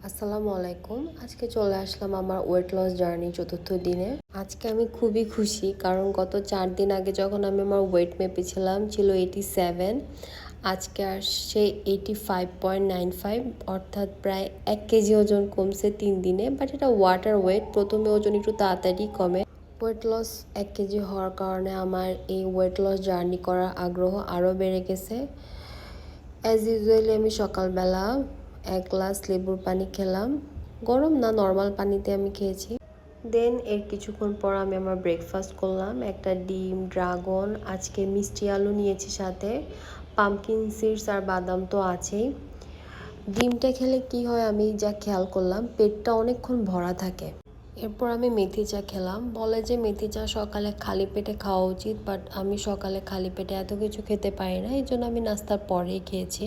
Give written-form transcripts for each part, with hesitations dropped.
আসসালামু আলাইকুম। আজকে চলে আসলাম আমার ওয়েট লস জার্নি চতুর্থ দিনে। আজকে আমি খুবই খুশি, কারণ গত 4 দিন আগে যখন আমি আমার ওয়েট মেপেছিলাম ছিল 87। আজকে আসছে 85.95, অর্থাৎ প্রায় 1 কেজি ওজন কমছে 3 দিনে। বাট এটা ওয়াটার ওয়েট, প্রথমে ওজন একটু তাড়াতাড়ি কমে। ওয়েট লস 1 কেজি হওয়ার কারণে আমার এই ওয়েট লস জার্নি করার আগ্রহ আরও বেড়ে গেছে। অ্যাজ ইউজুয়ালি আমি সকালবেলা 1 গ্লাস লেবুর পানি খেলাম। গরম না, নর্মাল পানিতে আমি খেয়েছি। দেন এর কিছুক্ষণ পর আমি আমার ব্রেকফাস্ট করলাম। একটা ডিম, ড্রাগন, আজকে মিষ্টি আলু নিয়েছি, সাথে পামকিন সিডস আর বাদাম তো আছেই। ডিমটা খেলে কি হয় আমি যা খেয়াল করলাম, পেটটা অনেকক্ষণ ভরা থাকে। এরপর আমি মেথি চা খেলাম। বলে যে মেথি চা সকালে খালি পেটে খাওয়া উচিত, বাট আমি সকালে খালি পেটে এত কিছু খেতে পারি না, এই জন্য আমি নাস্তার পরেই খেয়েছি।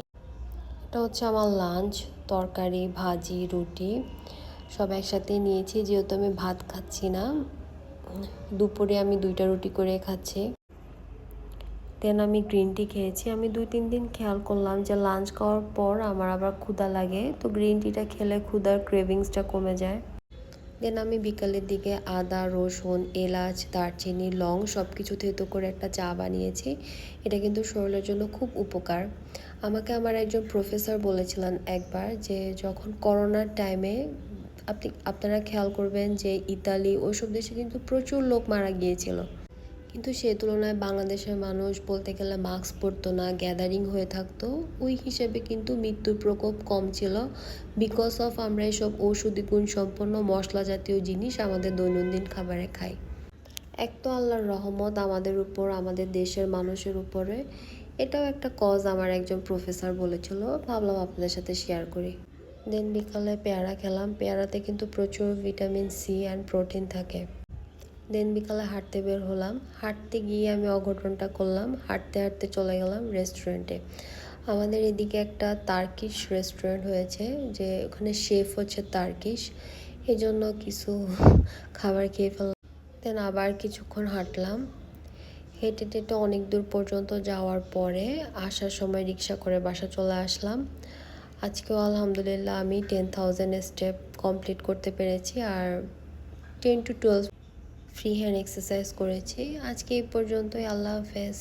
এটা হচ্ছে আমার লাঞ্চ, তরকারি, ভাজি, রুটি সব একসাথে নিয়েছি, যেহেতু আমি ভাত খাচ্ছি না। দুপুরে আমি 2টা রুটি করে খাচ্ছি। দেন আমি গ্রিন টি খেয়েছি। আমি 2-3 দিন খেয়াল করলাম যে লাঞ্চ খাওয়ার পর আমার আবার ক্ষুধা লাগে, তো গ্রিন টিটা খেলে ক্ষুধার ক্রেভিংসটা কমে যায়। দেন আমি বিকালের দিকে আদা, রসুন, এলাচ, দারচিনি, লং সব কিছু থেতো করে একটা চা বানিয়েছি। এটা কিন্তু শরীরের জন্য খুব উপকার। আমাকে আমার একজন প্রফেসর বলেছিলেন একবার যে যখন করোনার টাইমে আপনারা খেয়াল করবেন যে ইতালি ওইসব দেশে কিন্তু প্রচুর লোক মারা গিয়েছিল, কিন্তু সেই তুলনায় বাংলাদেশের মানুষ বলতে গেলে মাস্ক পরতো না, গ্যাদারিং হয়ে থাকতো। ওই হিসেবে কিন্তু মৃত্যুর প্রকোপ কম ছিল, বিকজ অফ আমরা এসব ঔষধি গুণ সম্পন্ন মশলা জাতীয় জিনিস আমাদের দৈনন্দিন খাবারে খাই। এক তো আল্লাহর রহমত আমাদের উপর, আমাদের দেশের মানুষের উপরে। এটাও একটা কজ আমার একজন প্রফেসর বলেছিল, ভাবলাম আপনাদের সাথে শেয়ার করি। দেন বিকালে পেয়ারা খেলাম। পেয়ারাতে কিন্তু প্রচুর ভিটামিন সি অ্যান্ড প্রোটিন থাকে। দেন বিকালে হাঁটতে বের হলাম। হাঁটতে গিয়ে আমি অঘটনটা করলাম, হাঁটতে হাঁটতে চলে গেলাম রেস্টুরেন্টে। আমাদের এদিকে একটা তার্কিশ রেস্টুরেন্ট হয়েছে, যে ওখানে শেফ হচ্ছে তার্কিশ, এই জন্য কিছু খাবার খেয়ে ফেললাম। দেন আবার কিছুক্ষণ হাঁটলাম। হেঁটে টেটে অনেক দূর পর্যন্ত যাওয়ার পরে আসার সময় রিক্সা করে বাসা চলে আসলাম। আজকেও আলহামদুলিল্লাহ আমি 10,000 স্টেপ কমপ্লিট করতে পেরেছি, আর 10 to 12 ফ্রি হ্যান্ড এক্সারসাইজ করেছি। আজকে এই পর্যন্তই। আল্লাহ হাফেজ।